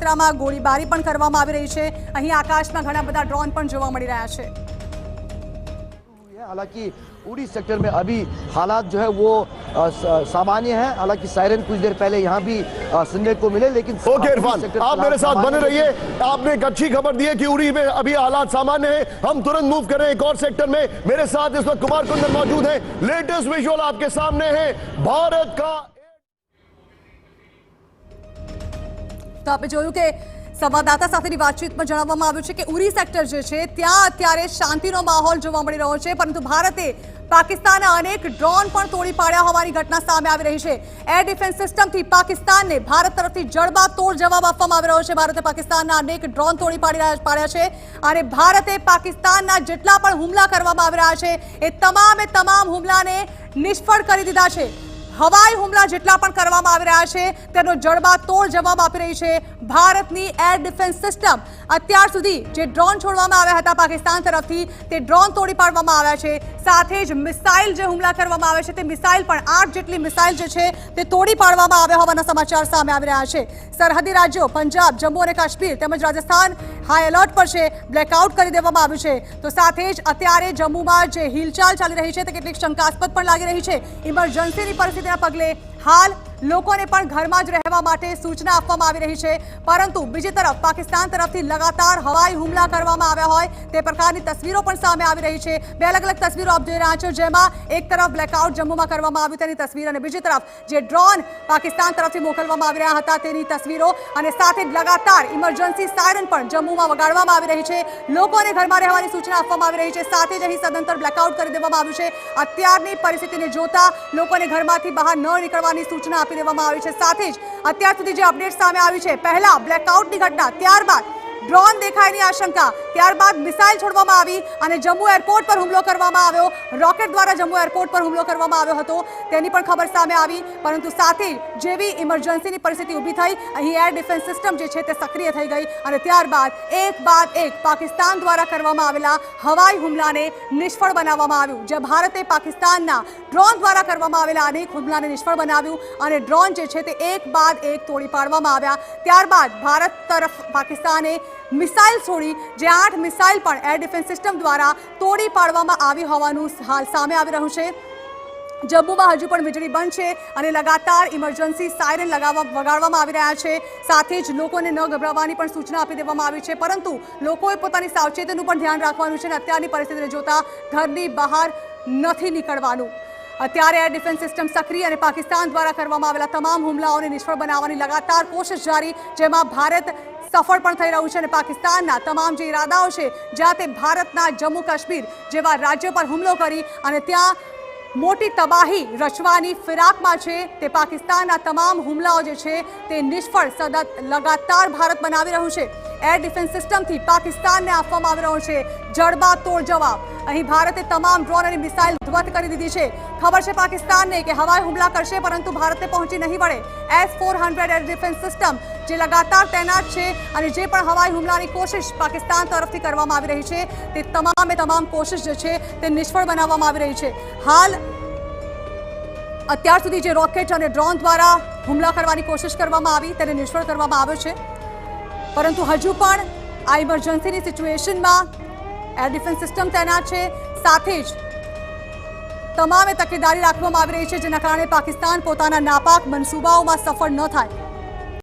માત્રામાં ગોળીબારી પણ કરવામાં આવી રહી છે। અહીં આકાશમાં ઘણા બધા ડ્રોન પણ જોવા મળી રહ્યા છે। हालांकि उड़ी सेक्टर में अभी हालात जो है वो सामान्य है। हालांकि सायरन कुछ देर पहले यहाँ भी सुनने को मिले, लेकिन ओके इरफान, आप मेरे साथ बने रहिए। आपने एक अच्छी खबर दी है कि उड़ी में अभी हालात सामान्य हैं। हम तुरंत मूव करें एक और सेक्टर में। मेरे साथ इस वक्त कुमार कुंदन मौजूद हैं। लेटेस्ट विजुअल आपके सामने है भारत का। तो आपने જોયું કે સંવાદદાતા સાથેની વાતચીતમાં જણાવવામાં આવ્યું છે કે ઉરી સેક્ટર જે છે ત્યાં અત્યારે શાંતિનો માહોલ જોવા મળી રહ્યો છે, પરંતુ ભારતે પાકિસ્તાનના અનેક ડ્રોન પણ તોડી પાડ્યા હોવાની ઘટના સામે આવી રહી છે। એર ડિફેન્સ સિસ્ટમથી પાકિસ્તાનને ભારત તરફથી જડબાતોડ જવાબ આપવામાં આવી રહ્યો છે। ભારતે પાકિસ્તાનના અનેક ડ્રોન તોડી પાડ્યા છે અને ભારતે પાકિસ્તાનના જેટલા પણ હુમલા કરવામાં આવી રહ્યા છે એ તમામ હુમલાને નિષ્ફળ કરી દીધા છે। હવાઈ હુમલા જેટલા પણ કરવામાં આવી રહ્યા છે તેનો જડબાતોડ જવાબ આપી રહી છે ભારતની એર ડિફેન્સ સિસ્ટમ। અત્યાર સુધી જે ડ્રોન છોડવામાં આવ્યા હતા પાકિસ્તાન તરફથી તે ડ્રોન તોડી પાડવામાં આવ્યા છે। સાથે જ મિસાઇલ જે હુમલા કરવામાં આવે છે તે મિસાઇલ પણ 8 જેટલી મિસાઇલ જે છે તે તોડી પાડવામાં આવ્યા હોવાના સમાચાર સામે આવી રહ્યા છે। સરહદી રાજ્યો પંજાબ, જમ્મુ અને કાશ્મીર તેમજ રાજસ્થાન હાઈ એલર્ટ પર છે, બ્લેકઆઉટ કરી દેવામાં આવ્યું છે। તો સાથે જ અત્યારે જમ્મુમાં જે હિલચાલ ચાલી રહી છે તે કેટલીક શંકાસ્પદ પણ લાગી રહી છે। ઇમરજન્સીની પરિસ્થિતિના પગલે હાલ લોકોને પણ ઘરમાં જ રહેવા માટે સૂચના આપવામાં આવી રહી છે, પરંતુ બીજી તરફ પાકિસ્તાન તરફથી લગાતાર હવાઈ હુમલા કરવામાં આવ્યા હોય તે પ્રકારની તસવીરો પણ સામે આવી રહી છે। બે અલગ અલગ તસવીરો આપ જોઈ રહ્યા છો, જેમાં એક તરફ બ્લેકઆઉટ જમ્મુમાં કરવામાં આવ્યું તેની તસવીર અને બીજી તરફ જે ડ્રોન પાકિસ્તાન તરફથી મોકલવામાં આવી રહ્યા હતા તેની તસવીરો અને સાથે જ લગાતાર ઇમરજન્સી સાયરન પણ જમ્મુમાં વગાડવામાં આવી રહી છે। લોકોને ઘરમાં રહેવાની સૂચના આપવામાં આવી રહી છે। સાથે જ અહીં સદંતર બ્લેકઆઉટ કરી દેવામાં આવ્યું છે। અત્યારની પરિસ્થિતિને જોતા લોકોને ઘરમાંથી બહાર ન નીકળવાની સૂચના આપી દેવામાં આવી છે। સાથે જ અત્યાર સુધી જે અપડેટ સામે આવી છે, પહેલા બ્લેકઆઉટની ઘટના, ત્યારબાદ ડ્રોન દેખાયની આશંકા, ત્યારબાદ મિસાઇલ છોડવામાં આવી અને જમ્મુ એરપોર્ટ પર હુમલો કરવામાં આવ્યો। રોકેટ દ્વારા જમ્મુ એરપોર્ટ પર હુમલો કરવામાં આવ્યો હતો તેની પણ ખબર સામે આવી, પરંતુ સાથે જેવી ઇમરજન્સીની પરિસ્થિતિ ઊભી થઈ અહીં એર ડિફેન્સ સિસ્ટમ જે છે તે સક્રિય થઈ ગઈ અને ત્યારબાદ એક બાદ એક પાકિસ્તાન દ્વારા કરવામાં આવેલા હવાઈ હુમલાને નિષ્ફળ બનાવવામાં આવ્યું। જે ભારતે પાકિસ્તાનના ડ્રોન દ્વારા કરવામાં આવેલા અનેક હુમલાને નિષ્ફળ બનાવ્યું અને ડ્રોન જે છે તે એક બાદ એક તોડી પાડવામાં આવ્યા। ત્યારબાદ ભારત તરફ પાકિસ્તાને મિસાઇલ છોડી જે 8 મિસાઇલ પણ એર ડિફેન્સ સિસ્ટમ દ્વારા તોડી પાડવામાં આવી હોવાનું હાલ સામે આવી રહ્યું છે। જમ્મુમાં હજુ પણ વીજળી બંધ છે અને લગાતાર ઇમરજન્સી સાયરન વગાડવામાં આવી રહ્યા છે। સાથે જ લોકોને ન ગભરાવાની પણ સૂચના આપી દેવામાં આવી છે, પરંતુ લોકોએ પોતાની સાવચેતીનું પણ ધ્યાન રાખવાનું છે અને અત્યારની પરિસ્થિતિને જોતા ઘરની બહાર નથી નીકળવાનું। અત્યારે એર ડિફેન્સ સિસ્ટમ સક્રિય અને પાકિસ્તાન દ્વારા કરવામાં આવેલા તમામ હુમલાઓને નિષ્ફળ બનાવવાની લગાતાર કોશિશ જારી, જેમાં ભારત સફળ પણ થઈ રહ્યું છે અને પાકિસ્તાનના તમામ જે ઇરાદાઓ છે જ્યાં તે ભારતના જમ્મુ કાશ્મીર જેવા રાજ્યો પર હુમલો કરી અને ત્યાં મોટી તબાહી રચવાની ફિરાકમાં છે, તે પાકિસ્તાનના તમામ હુમલાઓ જે છે તે નિષ્ફળ સતત લગાતાર ભારત બનાવી રહ્યું છે। એર ડિફેન્સ સિસ્ટમથી પાકિસ્તાનને આપવામાં આવી રહ્યો છે જડબાતોડ જવાબ। અહીં ભારતે તમામ ડ્રોન અને મિસાઇલ ધ્વસ્ત કરી દીધી છે। ખબર છે પાકિસ્તાનને કે હવાઈ હુમલા કરશે પરંતુ ભારતે પહોંચી નહીં વળે। S-400 એર ડિફેન્સ સિસ્ટમ જે લગાતાર તૈનાત છે અને જે પણ હવાઈ હુમલાની કોશિશ પાકિસ્તાન તરફથી કરવામાં આવી રહી છે તે તમામ કોશિશ જે છે તે નિષ્ફળ બનાવવામાં આવી રહી છે। હાલ અત્યાર સુધી જે રોકેટ અને ડ્રોન દ્વારા હુમલા કરવાની કોશિશ કરવામાં આવી તેને નિષ્ફળ કરવામાં આવ્યો છે, પરંતુ હજુ પણ આ ઇમરજન્સીની સિચ્યુએશનમાં એર ડિફેન્સ સિસ્ટમ તૈનાત છે। સાથે જ તમામે તકેદારી રાખવામાં આવી રહી છે, જેના કારણે પાકિસ્તાન પોતાના નાપાક મનસૂબાઓમાં સફળ ન થાય।